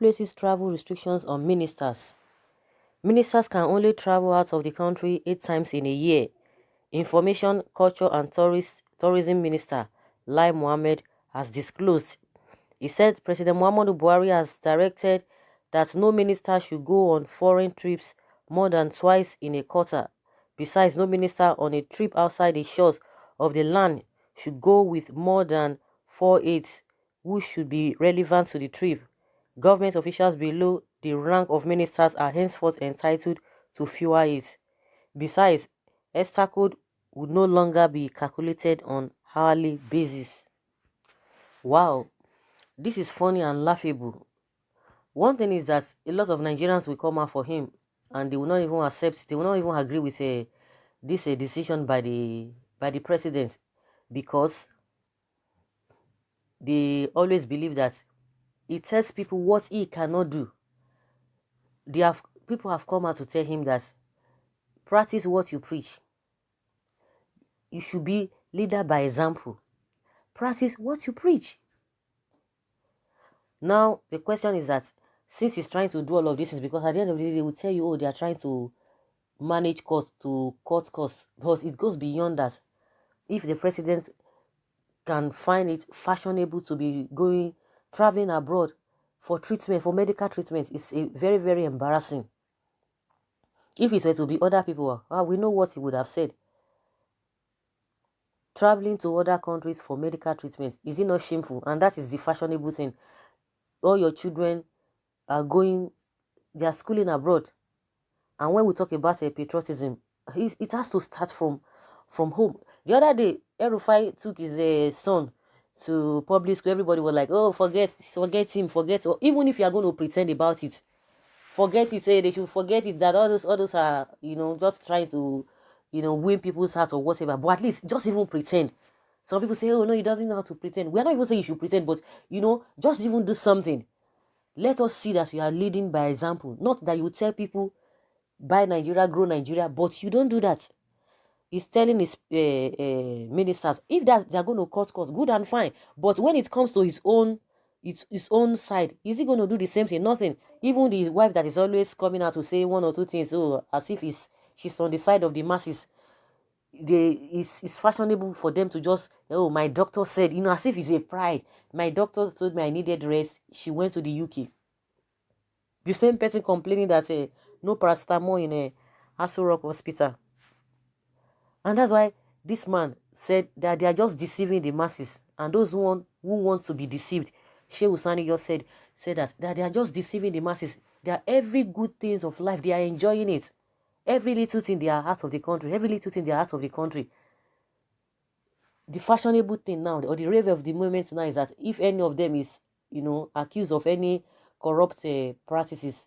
places travel restrictions on ministers. Ministers can only travel out of the country 8 times in a year. Information, Culture and Tourism Minister Lai Mohammed has disclosed. He said President Muhammadu Buhari has directed that no minister should go on foreign trips more than twice in a quarter. Besides, no minister on a trip outside the shores of the land should go with more than 4 aides who should be relevant to the trip. Government officials below the rank of ministers are henceforth entitled to fewer aides. Besides, ESTA code would no longer be calculated on hourly basis. Wow, this is funny and laughable. One thing is that a lot of Nigerians will come out for him and they will not even accept, they will not even agree with this decision by the president, because they always believe that he tells people what he cannot do. People have come out to tell him that practice what you preach. You should be leader by example. Practice what you preach. Now, the question is that since he's trying to do all of this, is because at the end of the day, they will tell you, oh, they are trying to manage costs, to cut costs. But it goes beyond that. If the president can find it fashionable to be traveling abroad for treatment, for medical treatment, it's very, very embarrassing. If it were to be other people, we know what he would have said. Traveling to other countries for medical treatment, is it not shameful? And that is the fashionable thing. All your children are they are schooling abroad. And when we talk about patriotism, it has to start from home. The other day, El-Rufai took his son to public school. Everybody was like, oh, forget him, forget. Or even if you are going to pretend about it, forget it. They should forget it, that all those are, just trying to, win people's hearts or whatever. But at least just even pretend. Some people say, oh, no, he doesn't know how to pretend. We're not even saying you should pretend, but, just even do something. Let us see that you are leading by example. Not that you tell people, buy Nigeria, grow Nigeria, but you don't do that. He's telling his ministers, if they're going to cut costs, good and fine. But when it comes to his own side, is he going to do the same thing? Nothing. Even the wife that is always coming out to say one or two things, as if she's on the side of the masses. It's fashionable for them to just, oh, my doctor said, as if it's a pride. My doctor told me I needed rest. She went to the UK. The same person complaining that no paracetamol in a Aso Rock hospital. And that's why this man said that they are just deceiving the masses. And those who want to be deceived, Sheikh Usani just said that they are just deceiving the masses. They are every good things of life. They are enjoying it. Every little thing they are out of the country. Every little thing they are out of the country. The fashionable thing now, or the rave of the moment now, is that if any of them is, accused of any corrupt practices,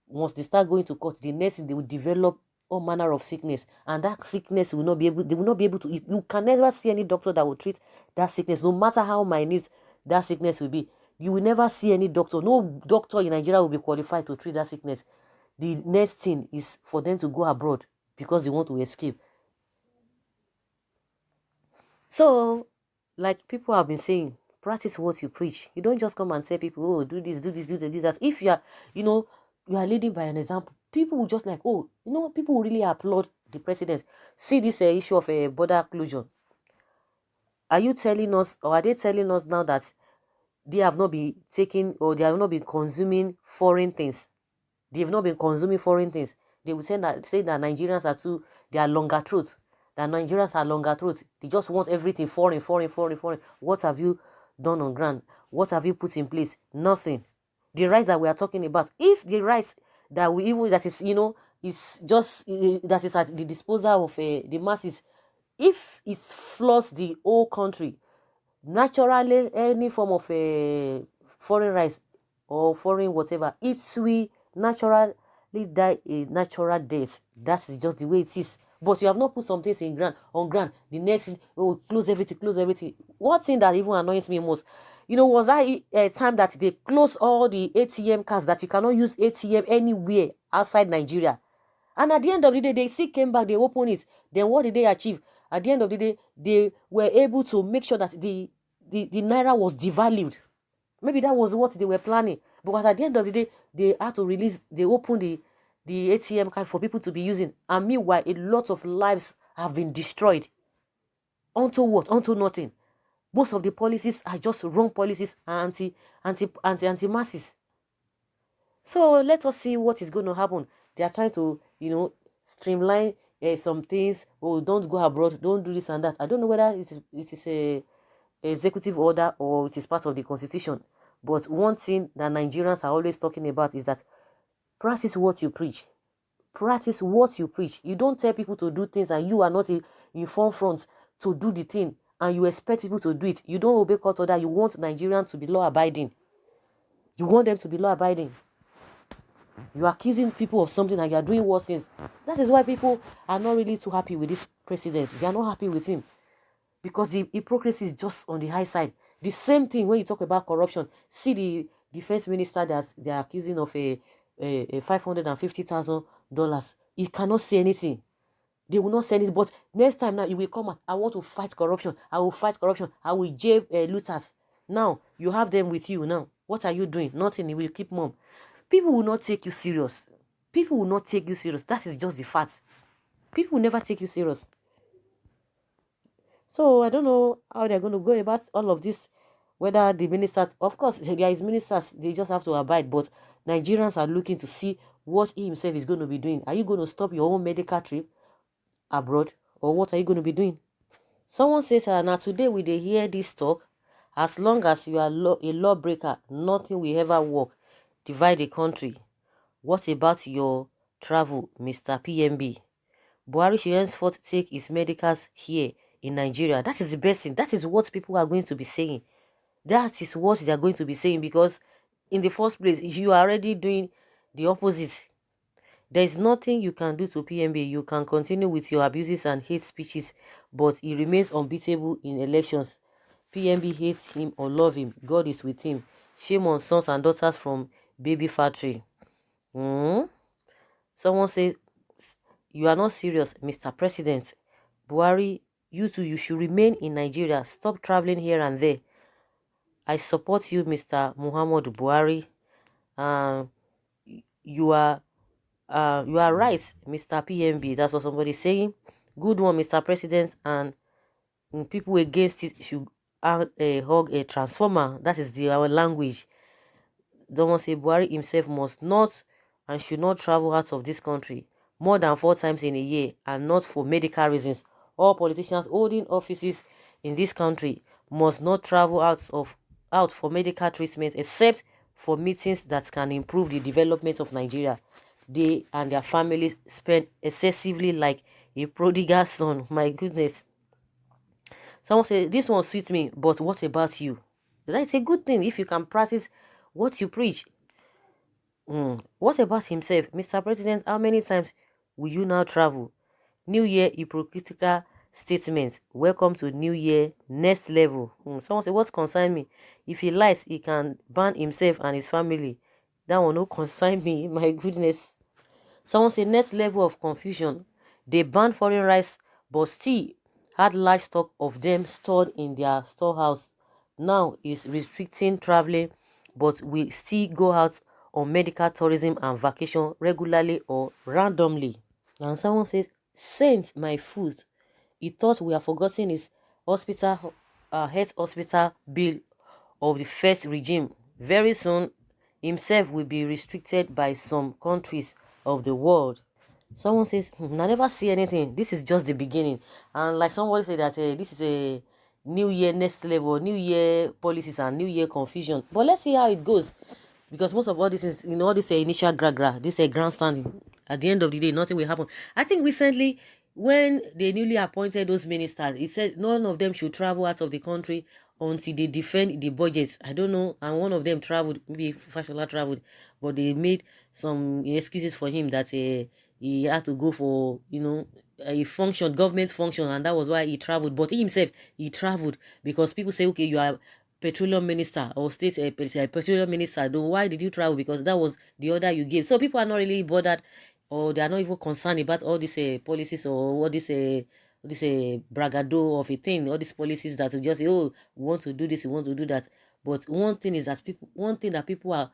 once they start going to court, the next thing they will develop all manner of sickness, and that sickness they will not be able to. You can never see any doctor that will treat that sickness, no matter how minute that sickness will be. You will never see any doctor. No doctor in Nigeria will be qualified to treat that sickness. The next thing is for them to go abroad because they want to escape. So, like people have been saying, practice what you preach. You don't just come and tell people, oh, do this, do that. If you are, you are leading by an example, people will just like, oh, people will really applaud the president. See this issue of a border closure. Are you telling us, or are they telling us now that they have not been taking, or they have not been consuming foreign things? They have not been consuming foreign things. They will say that Nigerians they are longer throat. That Nigerians are longer throat. They just want everything foreign. What have you done on ground? What have you put in place? Nothing. The rights that we are talking about, if the rights that is just that is at the disposal of the masses, if it floods the whole country, naturally any form of foreign rights or foreign whatever, it will naturally die a natural death. That is just the way it is. But you have not put some things on ground. The next thing, close everything. One thing that even annoys me most, was that a time that they closed all the ATM cards, that you cannot use ATM anywhere outside Nigeria. And at the end of the day, they still came back, they opened it. Then what did they achieve? At the end of the day, they were able to make sure that the Naira was devalued. Maybe that was what they were planning. Because at the end of the day, they have to release, they open the ATM card for people to be using. And meanwhile, a lot of lives have been destroyed. Onto what? Onto nothing. Most of the policies are just wrong policies and anti-masses. So let us see what is going to happen. They are trying to, streamline some things. Oh, don't go abroad. Don't do this and that. I don't know whether it is a executive order or it is part of the constitution. But one thing that Nigerians are always talking about is that practice what you preach. Practice what you preach. You don't tell people to do things and you are not in front to do the thing and you expect people to do it. You don't obey court order. You want Nigerians to be law-abiding. You want them to be law-abiding. You are accusing people of something and you are doing worse things. That is why people are not really too happy with this president. They are not happy with him because the hypocrisy is just on the high side. The same thing when you talk about corruption. See the defense minister that they are accusing of a $550,000. He cannot say anything. They will not say anything. But next time now, he will come out. I want to fight corruption. I will fight corruption. I will jail looters. Now, you have them with you now. What are you doing? Nothing. You will keep mum. People will not take you serious. People will not take you serious. That is just the fact. People will never take you serious. So I don't know how they're going to go about all of this. Whether the ministers, of course, there is ministers, they just have to abide. But Nigerians are looking to see what he himself is going to be doing. Are you going to stop your own medical trip abroad? Or what are you going to be doing? Someone says, now today we dey hear this talk. As long as you are a lawbreaker, nothing will ever work. Divide the country. What about your travel, Mr. PMB? Buhari should henceforth take his medicals here in Nigeria. That is the best thing. That is what people are going to be saying. That is what they are going to be saying because in the first place, you are already doing the opposite. There is nothing you can do to PMB. You can continue with your abuses and hate speeches, but he remains unbeatable in elections. PMB hates him or love him. God is with him. Shame on sons and daughters from baby factory. Someone says, you are not serious, Mr. President. Buhari, you too, you should remain in Nigeria. Stop traveling here and there. I support you, Mr. Muhammad Buhari. You are right, Mr. PMB. That's what somebody's saying. Good one, Mr. President. And people against it should hug a transformer. That is our language. Someone say Buhari himself must not and should not travel out of this country more than 4 times in a year and not for medical reasons. All politicians holding offices in this country must not travel out for medical treatment except for meetings that can improve the development of Nigeria. They and their families spend excessively like a prodigal son. My goodness. Someone said, this one suits me, but what about you? That's a good thing if you can practice what you preach. What about himself? Mr. President, how many times will you now travel? New Year hypocritical statement. Welcome to New Year next level. Someone say, what concern me? If he lies, he can ban himself and his family. That will not concern me. My goodness. Someone say, next level of confusion. They ban foreign rice, but still had large stock of them stored in their storehouse. Now is restricting traveling, but will still go out on medical tourism and vacation regularly or randomly. And someone says, sent my food. He thought we are forgetting his hospital, health hospital bill of the first regime. Very soon, himself will be restricted by some countries of the world. Someone says, I never see anything. This is just the beginning. And like somebody said that this is a New Year next level, New Year policies and New Year confusion. But let's see how it goes. Because most of all this is, all this initial gra-gra, this is a grandstanding. At the end of the day, nothing will happen. I think recently, when they newly appointed those ministers, it said none of them should travel out of the country until they defend the budgets. I don't know. And one of them traveled, maybe Fashola traveled, but they made some excuses for him that he had to go for, a function, government function, and that was why he traveled. But he himself, he traveled because people say, okay, you are petroleum minister or state petroleum minister. Why did you travel? Because that was the order you gave. So people are not really bothered, or they are not even concerned about all these policies or what this bragado of a thing, all these policies that will just say, oh, we want to do this, we want to do that. But one thing that people are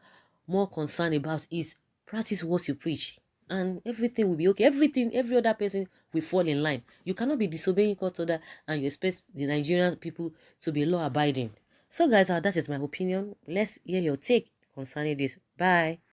more concerned about is practice what you preach, and everything will be okay. Every other person will fall in line. You cannot be disobeying court order and you expect the Nigerian people to be law abiding. So guys, that is my opinion. Let's hear your take concerning this. Bye.